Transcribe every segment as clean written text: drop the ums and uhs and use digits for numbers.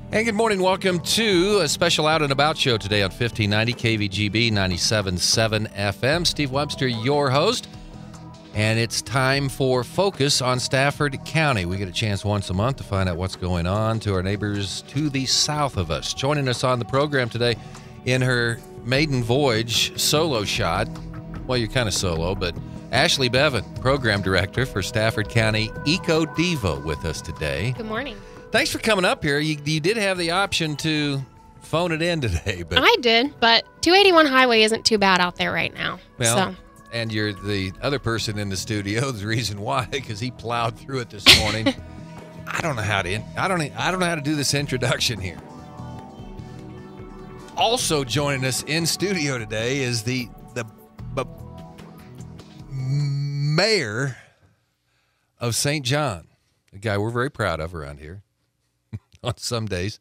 And good morning. Welcome to a special Out and About show today on 1590 KVGB 97.7 FM. Steve Webster, your host. And it's time for Focus on Stafford County. We get a chance once a month to find out what's going on to our neighbors to the south of us. Joining us on the program today in her maiden voyage solo shot. Well, you're kind of solo, but Ashlee Bevan, Program Director for Stafford County Eco Devo, with us today. Good morning. Thanks for coming up here. You did have the option to phone it in today. But I did, but 281 highway isn't too bad out there right now. Well, and you're the other person in the studio. The reason why, because he plowed through it this morning. I don't know how to do this introduction here. Also joining us in studio today is the mayor of St. John, a guy we're very proud of around here. On some days,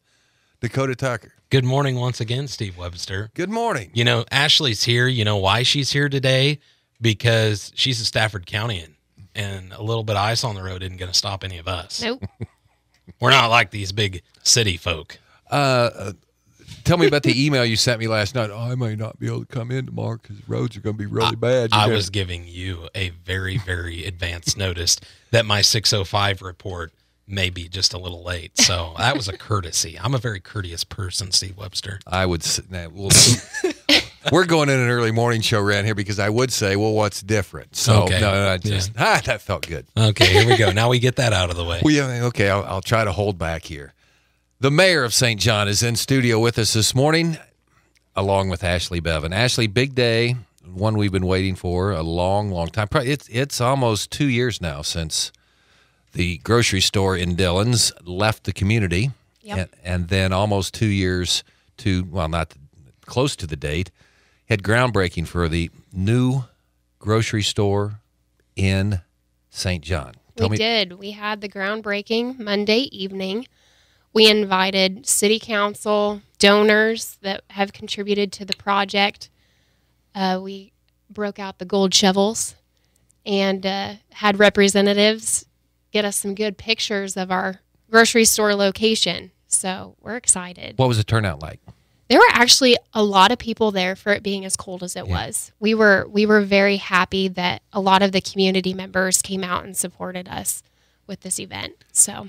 Dakota Tucker. Good morning once again, Steve Webster. Good morning. You know, Ashlee's here. You know why she's here today? Because she's a Stafford Countian, and a little bit of ice on the road isn't going to stop any of us. Nope. We're not like these big city folk. Tell me about the email you sent me last night. I may not be able to come in tomorrow because the roads are going to be really bad. I was giving you a very, very advanced notice that my 6:05 report may be just a little late. So that was a courtesy. I'm a very courteous person, Steve Webster. I would say, we're going in an early morning show around here because I would say, well, what's different? So okay. That felt good. Okay, here we go. Now we get that out of the way. Okay, I'll try to hold back here. The mayor of St. John is in studio with us this morning, along with Ashlee Bevan. Ashlee, big day, one we've been waiting for a long, long time. It's almost 2 years now since the grocery store in Dillon's left the community. Yep. And then almost 2 years not close to the date, had groundbreaking for the new grocery store in St. John. We did. We had the groundbreaking Monday evening. We invited city council, donors that have contributed to the project. We broke out the gold shovels and had representatives get us some good pictures of our grocery store location. So we're excited. What was the turnout like? There were actually a lot of people there for it being as cold as it was. We were very happy that a lot of the community members came out and supported us with this event. So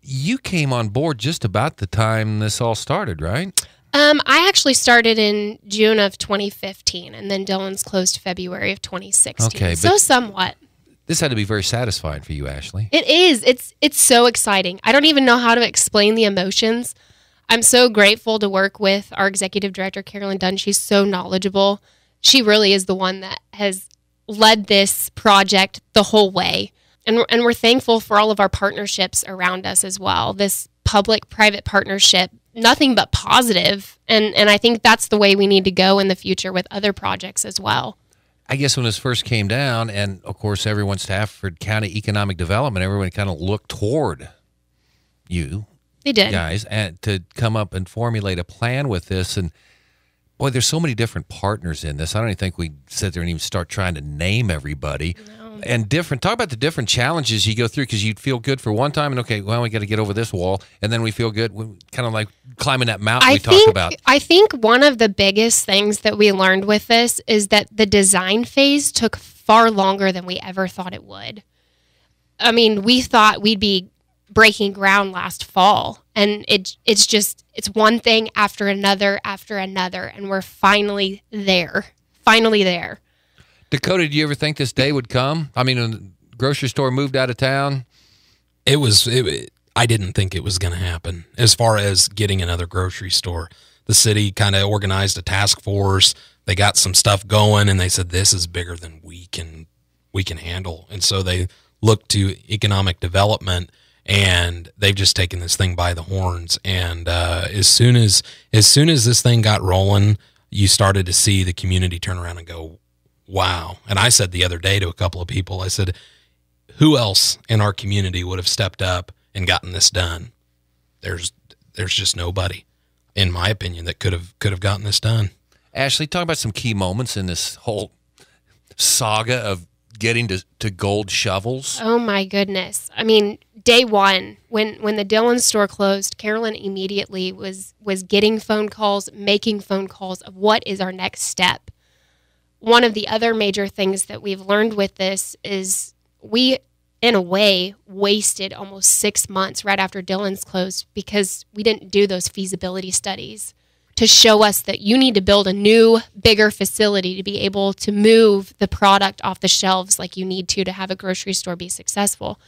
you came on board just about the time this all started, right? I actually started in June of 2015, and then Dillon's closed February of 2016. Okay, so somewhat. This had to be very satisfying for you, Ashlee. It is. It's so exciting. I don't even know how to explain the emotions. I'm so grateful to work with our executive director, Carolyn Dunn. She's so knowledgeable. She really is the one that has led this project the whole way. And we're thankful for all of our partnerships around us as well. This public-private partnership, nothing but positive. And I think that's the way we need to go in the future with other projects as well. I guess when this first came down, and of course everyone, Stafford County Economic Development, everyone kind of looked toward you. They did. Guys, and to come up and formulate a plan with this. And boy, there's so many different partners in this. I don't even think we sit there and even start trying to name everybody. No. And talk about the different challenges you go through, because you'd feel good for one time and we got to get over this wall. And then we feel good, kind of like climbing that mountain talked about. I think one of the biggest things that we learned with this is that the design phase took far longer than we ever thought it would. I mean, we thought we'd be breaking ground last fall, and it's one thing after another, and we're finally there. Dakota, did you ever think this day would come? I mean, when the grocery store moved out of town, I didn't think it was going to happen. As far as getting another grocery store, the city kind of organized a task force. They got some stuff going, and they said, this is bigger than we can handle. And so they looked to economic development, and they've just taken this thing by the horns. And as soon as this thing got rolling, you started to see the community turn around and go, wow. And I said the other day to a couple of people, I said, who else in our community would have stepped up and gotten this done? There's just nobody, in my opinion, that could have gotten this done. Ashlee, talk about some key moments in this whole saga of getting to gold shovels. Oh my goodness. I mean, day one, when the Dillon store closed, Carolyn immediately was getting phone calls, making phone calls of what is our next step. One of the other major things that we've learned with this is we, in a way, wasted almost 6 months right after Dillon's closed because we didn't do those feasibility studies to show us that you need to build a new, bigger facility to be able to move the product off the shelves like you need to have a grocery store be successful.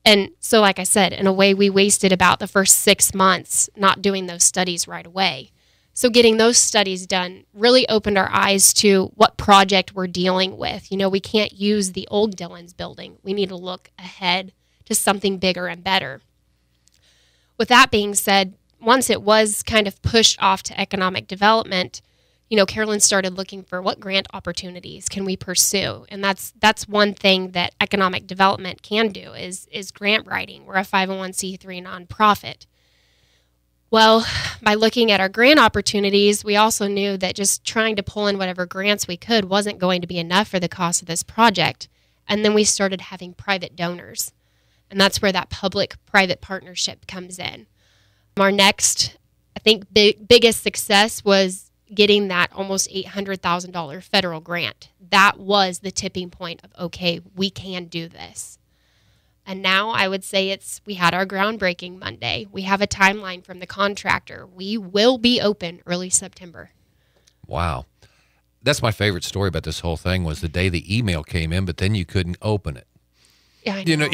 And so, like I said, in a way, we wasted about the first 6 months not doing those studies right away. So getting those studies done really opened our eyes to what project we're dealing with. You know, we can't use the old Dillon's building. We need to look ahead to something bigger and better. With that being said, once it was kind of pushed off to economic development, you know, Carolyn started looking for what grant opportunities can we pursue. And that's one thing that economic development can do is grant writing. We're a 501c3 nonprofit. Well, by looking at our grant opportunities, we also knew that just trying to pull in whatever grants we could wasn't going to be enough for the cost of this project. And then we started having private donors. And that's where that public-private partnership comes in. Our next, I think, biggest success was getting that almost $800,000 federal grant. That was the tipping point of, okay, we can do this. And now I would say we had our groundbreaking Monday. We have a timeline from the contractor. We will be open early September. Wow. That's my favorite story about this whole thing was the day the email came in, but then you couldn't open it. Yeah, I know.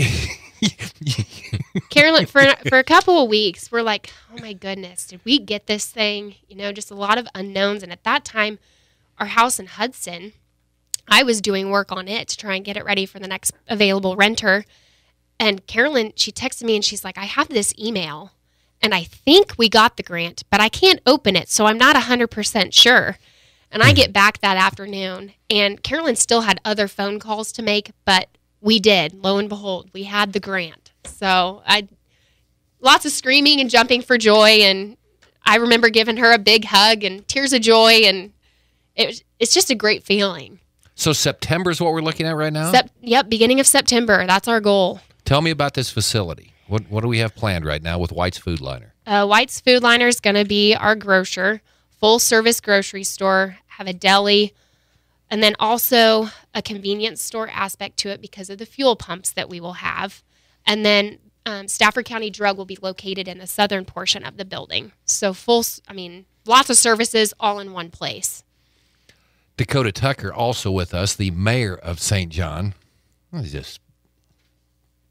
Carolyn, for a couple of weeks, we're like, oh my goodness, did we get this thing? You know, just a lot of unknowns. And at that time, our house in Hudson, I was doing work on it to try and get it ready for the next available renter. And Carolyn, she texted me and she's like, I have this email and I think we got the grant, but I can't open it, so I'm not 100% sure. And I get back that afternoon and Carolyn still had other phone calls to make, but we did. Lo and behold, we had the grant. So lots of screaming and jumping for joy. And I remember giving her a big hug and tears of joy. And it's just a great feeling. So September is what we're looking at right now? Yep, beginning of September. That's our goal. Tell me about this facility. What do we have planned right now with White's Food Liner? White's Food Liner is going to be our grocer, full-service grocery store, have a deli, and then also a convenience store aspect to it because of the fuel pumps that we will have. And then Stafford County Drug will be located in the southern portion of the building. So lots of services all in one place. Dakota Tucker also with us, the mayor of St. John. I'm just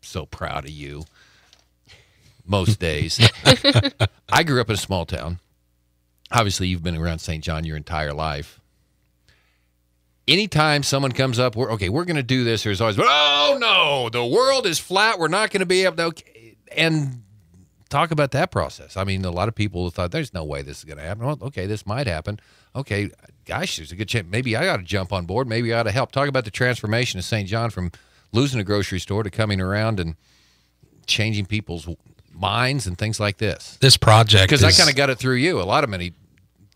so proud of you most days. I grew up in a small town. Obviously, you've been around St. John your entire life. Anytime someone comes up, we're going to do this, there's always, oh, no, the world is flat. We're not going to be able to. Okay. And talk about that process. I mean, a lot of people thought, there's no way this is going to happen. Well, okay, this might happen. Okay, gosh, there's a good chance. Maybe I ought to jump on board. Maybe I ought to help. Talk about the transformation of St. John from losing a grocery store to coming around and changing people's minds and things like this. This project because I kind of got it through you. A lot of many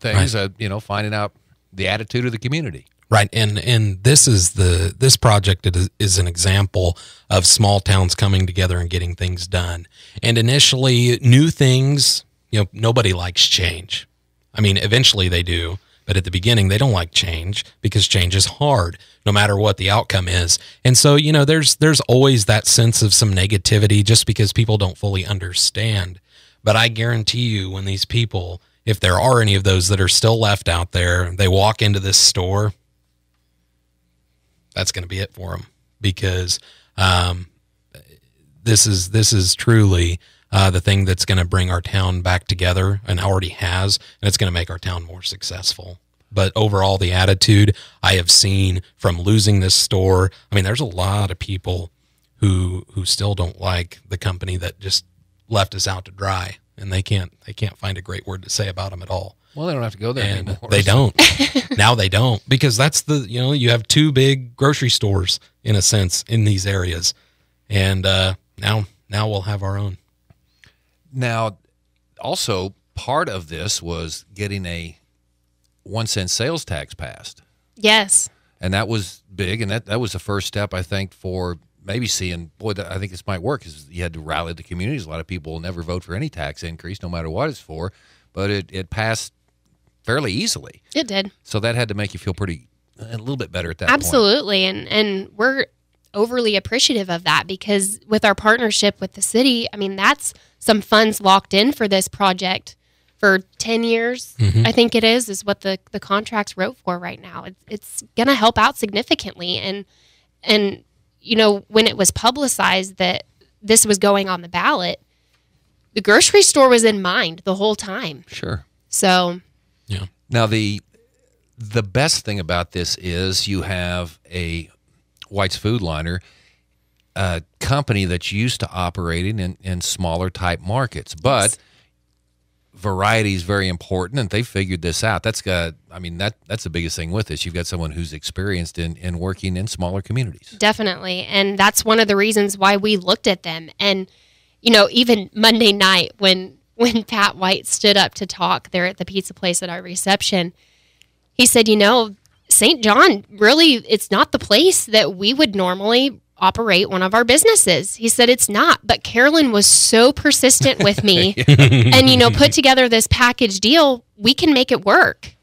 things, right. Finding out the attitude of the community. Right, and this project is an example of small towns coming together and getting things done. And initially, new things, nobody likes change. I mean, eventually they do, but at the beginning they don't like change because change is hard, no matter what the outcome is. And so, there's always that sense of some negativity just because people don't fully understand. But I guarantee you, when these people, if there are any of those that are still left out there, they walk into this store, that's going to be it for them because this is truly the thing that's going to bring our town back together and already has, and it's going to make our town more successful. But overall, the attitude I have seen from losing this store, I mean, there's a lot of people who still don't like the company that just left us out to dry, and they can't find a great word to say about them at all. Well, they don't have to go there anymore. They don't. Now they don't because that's you have two big grocery stores in a sense in these areas, and now we'll have our own. Now, also part of this was getting a 1-cent sales tax passed. Yes. And that was big, and that was the first step, I think, for maybe seeing, boy, I think this might work, because you had to rally the communities. A lot of people will never vote for any tax increase, no matter what it's for, but it passed fairly easily. It did. So that had to make you feel a little bit better at that point. Absolutely. And we're overly appreciative of that, because with our partnership with the city, I mean, that's some funds locked in for this project for 10 years, I think it is what the contracts wrote for right now. It's going to help out significantly. And, you know, when it was publicized that this was going on the ballot, the grocery store was in mind the whole time. Sure. So, yeah. Now, the best thing about this is you have a White's Food Liner, a company that's used to operating in smaller type markets, but variety is very important, and they figured this out. That's the biggest thing with this. You've got someone who's experienced in working in smaller communities. Definitely, and that's one of the reasons why we looked at them. And, you know, even Monday night when Pat White stood up to talk there at the pizza place at our reception, he said, you know, St. John, really, it's not the place that we would normally operate one of our businesses. He said it's not, but Carolyn was so persistent with me and, you know, put together this package deal. We can make it work.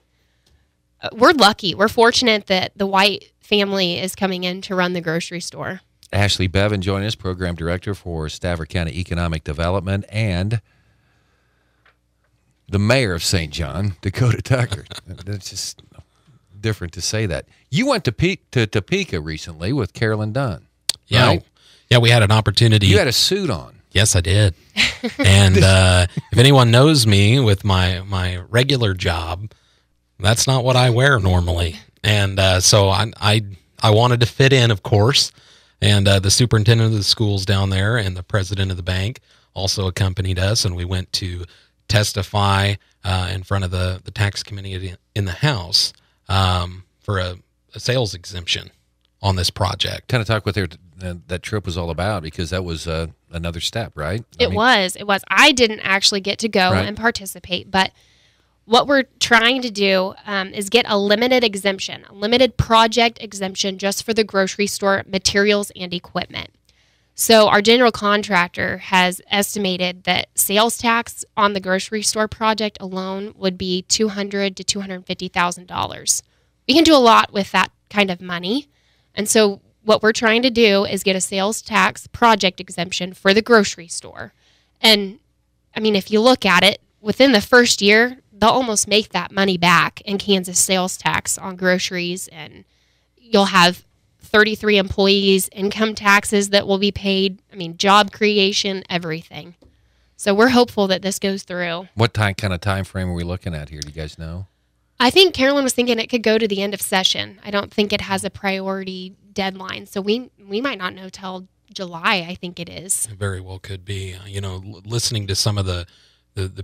We're lucky. We're fortunate that the White family is coming in to run the grocery store. Ashlee Bevan joining us, Program Director for Stafford County Economic Development, and the Mayor of St. John, Dakota Tucker. That's just different to say that. You went to Topeka recently with Carolyn Dunn. Yeah, right? Yeah, we had an opportunity. You had a suit on. Yes, I did. And if anyone knows me with my regular job, that's not what I wear normally. And so I wanted to fit in, of course. And the superintendent of the schools down there and the president of the bank also accompanied us, and we went to testify in front of the tax committee in the House for a sales exemption on this project. Kind of talk with her that trip was all about, because that was another step, right? It was. I didn't actually get to go and participate, but what we're trying to do is get a limited exemption, a limited project exemption just for the grocery store materials and equipment. So our general contractor has estimated that sales tax on the grocery store project alone would be $200,000 to $250,000. We can do a lot with that kind of money. And so what we're trying to do is get a sales tax project exemption for the grocery store. And, I mean, if you look at it, within the first year, they'll almost make that money back in Kansas sales tax on groceries, and you'll have 33 employees, income taxes that will be paid, I mean, job creation, everything. So we're hopeful that this goes through. What kind of time frame are we looking at here? Do you guys know? I think Carolyn was thinking it could go to the end of session. I don't think it has a priority deadline. So we might not know till July, I think it is. It very well could be. You know, listening to some of the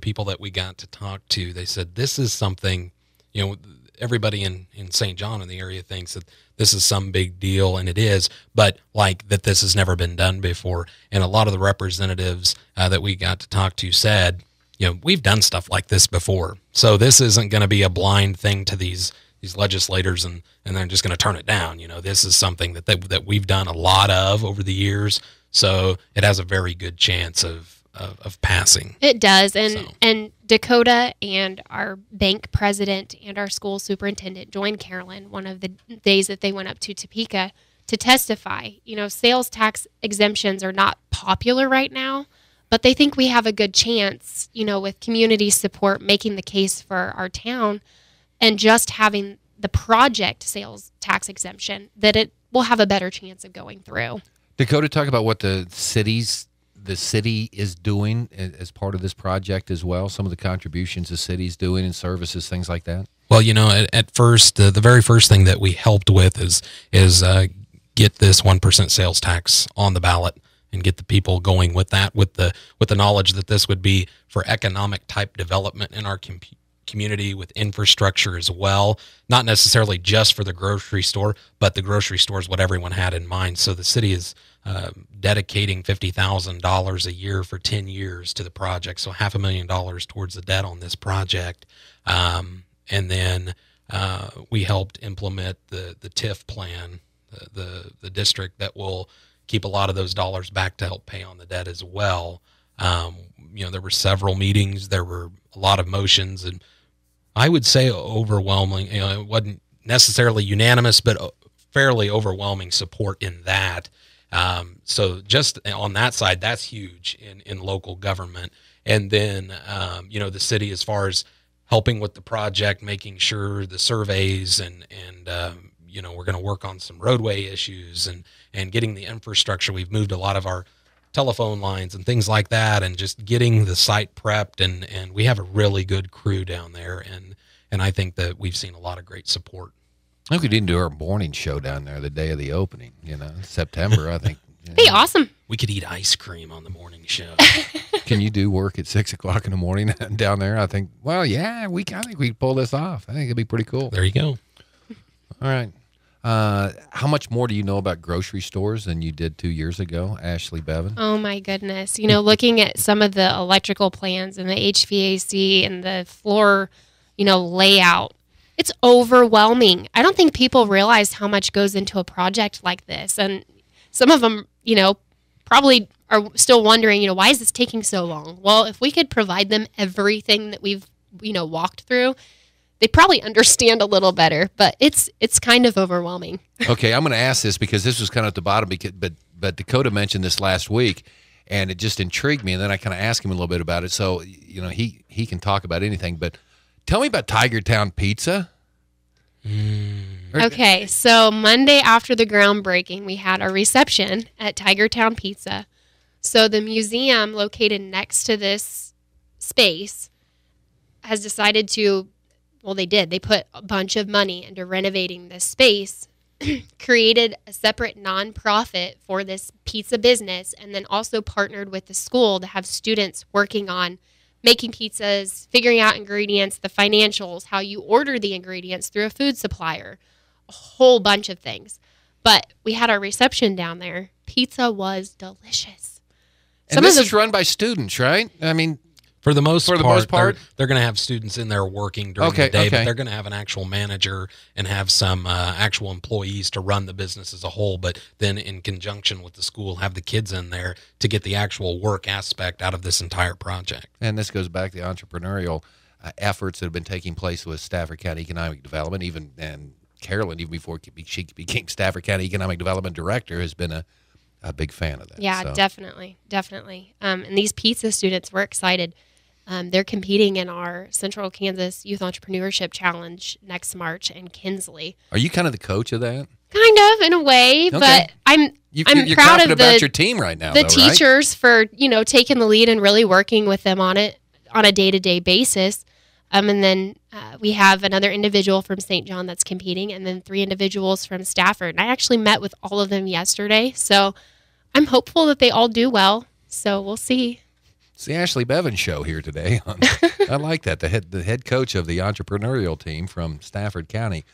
people that we got to talk to, they said this is something, you know, everybody in St. John in the area thinks that this is some big deal, and it is, but like that this has never been done before. And a lot of the representatives that we got to talk to said, you know, we've done stuff like this before. So this isn't going to be a blind thing to these legislators and they're just going to turn it down. You know, this is something that we've done a lot of over the years. So it has a very good chance of passing. It does. And Dakota and our bank president and our school superintendent joined Carolyn one of the days that they went up to Topeka to testify. You know, sales tax exemptions are not popular right now, but they think we have a good chance, you know, with community support, making the case for our town and just having the project sales tax exemption, that it will have a better chance of going through. Dakota, talk about what the city is doing as part of this project as well, some of the contributions the city's doing in services, things like that. Well, you know, at first, the very first thing that we helped with is get this 1% sales tax on the ballot and get the people going with that, with the knowledge that this would be for economic type development in our community with infrastructure as well, not necessarily just for the grocery store, but the grocery store is what everyone had in mind. So the city is dedicating $50,000 a year for 10 years to the project, so $500,000 towards the debt on this project. And then we helped implement the TIF plan, the district that will keep a lot of those dollars back to help pay on the debt as well. There were several meetings, there were a lot of motions, and I would say overwhelming. It wasn't necessarily unanimous, but fairly overwhelming support in that. So just on that side, that's huge in local government. And then, the city, as far as helping with the project, making sure the surveys and we're going to work on some roadway issues and getting the infrastructure. We've moved a lot of our telephone lines and things like that, and just getting the site prepped. And we have a really good crew down there. And I think that we've seen a lot of great support. I think we didn't do our morning show down there the day of the opening, September, I think. Be awesome. We could eat ice cream on the morning show. Can you do work at 6 o'clock in the morning down there? I think, I think we could pull this off. I think it'd be pretty cool. There you go. All right. How much more do you know about grocery stores than you did 2 years ago, Ashlee, Bevan? Oh my goodness. Looking at some of the electrical plans and the HVAC and the floor, layout, it's overwhelming. I don't think people realize how much goes into a project like this. And some of them, probably are still wondering, why is this taking so long? Well, if we could provide them everything that we've, walked through, they probably understand a little better, but it's kind of overwhelming. Okay, I'm going to ask this because this was kind of at the bottom, but Dakota mentioned this last week, and it just intrigued me, and then I kind of asked him a little bit about it. So, he can talk about anything, but tell me about Tiger Town Pizza. Okay, so Monday after the groundbreaking, we had a reception at Tiger Town Pizza. So the museum located next to this space has decided to, they did. They put a bunch of money into renovating this space, created a separate nonprofit for this pizza business, and then also partnered with the school to have students working on making pizzas, figuring out ingredients, the financials, how you order the ingredients through a food supplier, a whole bunch of things. But we had our reception down there. Pizza was delicious. And this is run by students, right? I mean, For the most part, they're going to have students in there working during the day, but they're going to have an actual manager and have some actual employees to run the business as a whole, but then in conjunction with the school, have the kids in there to get the actual work aspect out of this entire project. And this goes back to the entrepreneurial efforts that have been taking place with Stafford County Economic Development, and Carolyn, even before she became Stafford County Economic Development Director, has been a big fan of that. Yeah, so. Definitely. And these pizza students were excited. They're competing in our Central Kansas Youth Entrepreneurship Challenge next March in Kinsley. Are you kind of the coach of that? Kind of, in a way, okay. But I'm proud of about your team right now. The teachers for taking the lead and really working with them on it on a day-to-day basis. And then we have another individual from St. John that's competing, and then 3 individuals from Stafford. And I actually met with all of them yesterday, so I'm hopeful that they all do well. So we'll see. It's the Ashlee Bevan show here today. I like that. The head coach of the entrepreneurial team from Stafford County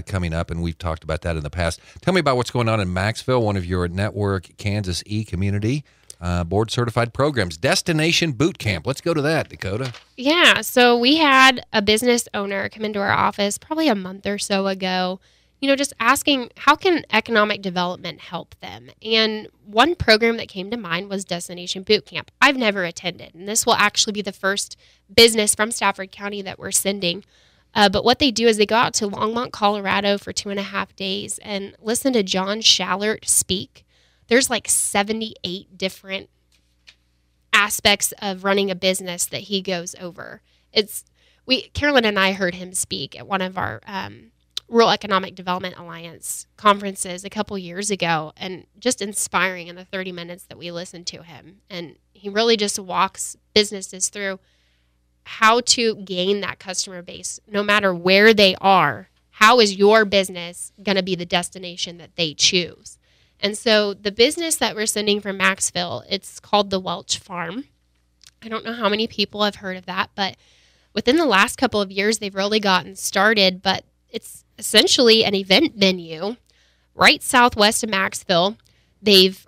coming up, and we've talked about that in the past. Tell me about what's going on in Maxville, one of your Network Kansas e-community board-certified programs, Destination Bootcamp. Let's go to that, Dakota. Yeah, so we had a business owner come into our office probably a month or so ago, just asking how can economic development help them? And one program that came to mind was Destination Bootcamp. I've never attended, and this will actually be the first business from Stafford County that we're sending. But what they do is they go out to Longmont, Colorado for 2.5 days and listen to John Schallert speak. There's like 78 different aspects of running a business that he goes over. Carolyn and I heard him speak at one of our Rural Economic Development Alliance conferences a couple years ago, and just inspiring in the 30 minutes that we listened to him. And he really just walks businesses through how to gain that customer base, no matter where they are. How is your business going to be the destination that they choose? And so the business that we're sending from Maxville, it's called the Welch Farm. I don't know how many people have heard of that, but within the last couple of years, they've really gotten started. But it's essentially an event venue right southwest of Maxville. They've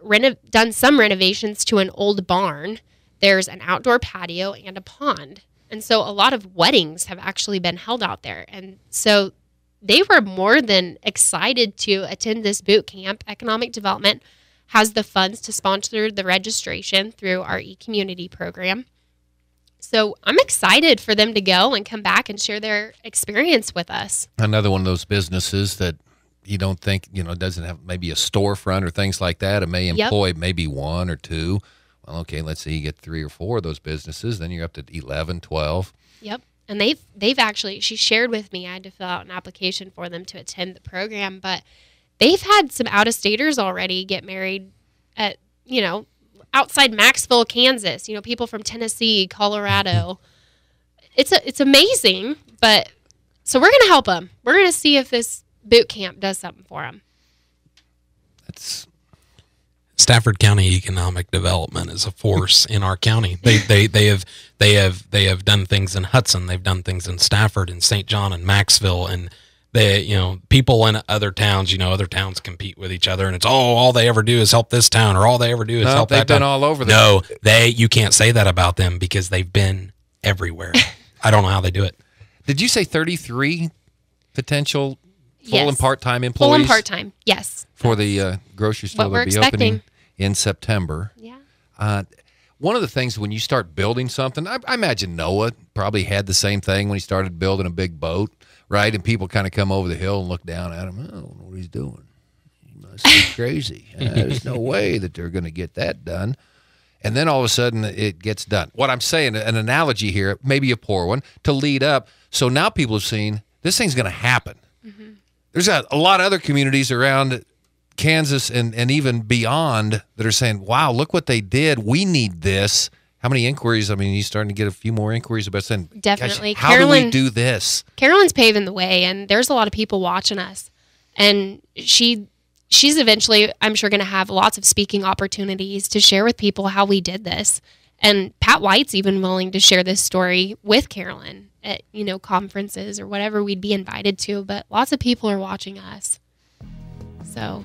done some renovations to an old barn. There's an outdoor patio and a pond. And so a lot of weddings have actually been held out there. And so they were more than excited to attend this boot camp, economic development, has the funds to sponsor the registration through our e-community program. So I'm excited for them to go and come back and share their experience with us. Another one of those businesses that you don't think, doesn't have maybe a storefront or things like that. It may employ maybe one or two. Well, okay, let's say you get 3 or 4 of those businesses, then you're up to 11, 12. Yep. And they've actually, she shared with me, I had to fill out an application for them to attend the program, but they've had some out-of-staters already get married at, outside Maxville, Kansas, people from Tennessee, Colorado. It's amazing, but so we're going to help them. We're going to see if this boot camp does something for them. That's Stafford County Economic Development is a force in our county. They have done things in Hudson. They've done things in Stafford and St. John and Maxville, and people in other towns. Other towns compete with each other, and it's all they ever do is help this town, or all they ever do is help that town. They've been all over. No, you can't say that about them because they've been everywhere. I don't know how they do it. Did you say 33 potential full Yes. and part-time employees? Full and part-time, yes. For the grocery store What we're that'll be opening expecting. in September. Yeah. One of the things when you start building something, I imagine Noah probably had the same thing when he started building a big boat, right? And people kind of come over the hill and look down at him. I don't know what he's doing. He must be crazy. There's no way that they're going to get that done. And then all of a sudden it gets done. What I'm saying, an analogy here, maybe a poor one, to lead up. So now people have seen this thing's going to happen. Mm-hmm. There's a lot of other communities around Kansas and even beyond that are saying, wow, look what they did. We need this. How many inquiries? I mean, you're starting to get a few more inquiries about saying, Definitely. how do we do this? Carolyn's paving the way, and there's a lot of people watching us. And she's eventually, I'm sure, going to have lots of speaking opportunities to share with people how we did this. And Pat White's even willing to share this story with Carolyn at, conferences or whatever we'd be invited to. But lots of people are watching us. So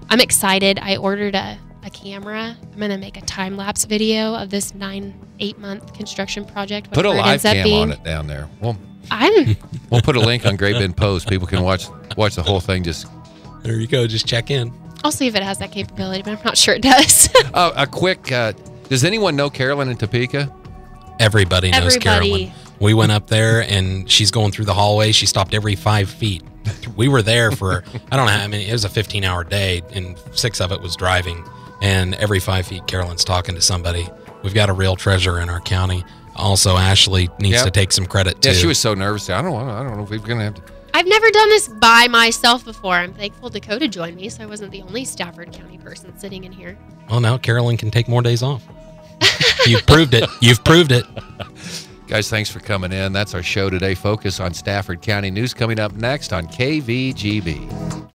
I'm excited. I ordered a camera. I'm going to make a time-lapse video of this 8-month construction project. Put a live cam on it down there. We'll put a link on Great Bend Post. People can watch the whole thing. Just there you go. Just check in. I'll see if it has that capability, but I'm not sure it does. A quick, does anyone know Carolyn in Topeka? Everybody knows Carolyn. We went up there, and she's going through the hallway. She stopped every 5 feet. We were there for, I don't know, it was a 15-hour day, and 6 of it was driving. And every 5 feet, Carolyn's talking to somebody. We've got a real treasure in our county. Also, Ashlee needs to take some credit, too. Yeah, she was so nervous. I don't know if we're going to have to. I've never done this by myself before. I'm thankful Dakota joined me, so I wasn't the only Stafford County person sitting in here. Well, now Carolyn can take more days off. You've proved it. You've proved it. Guys, thanks for coming in. That's our show today. Focus on Stafford County news coming up next on KVGB.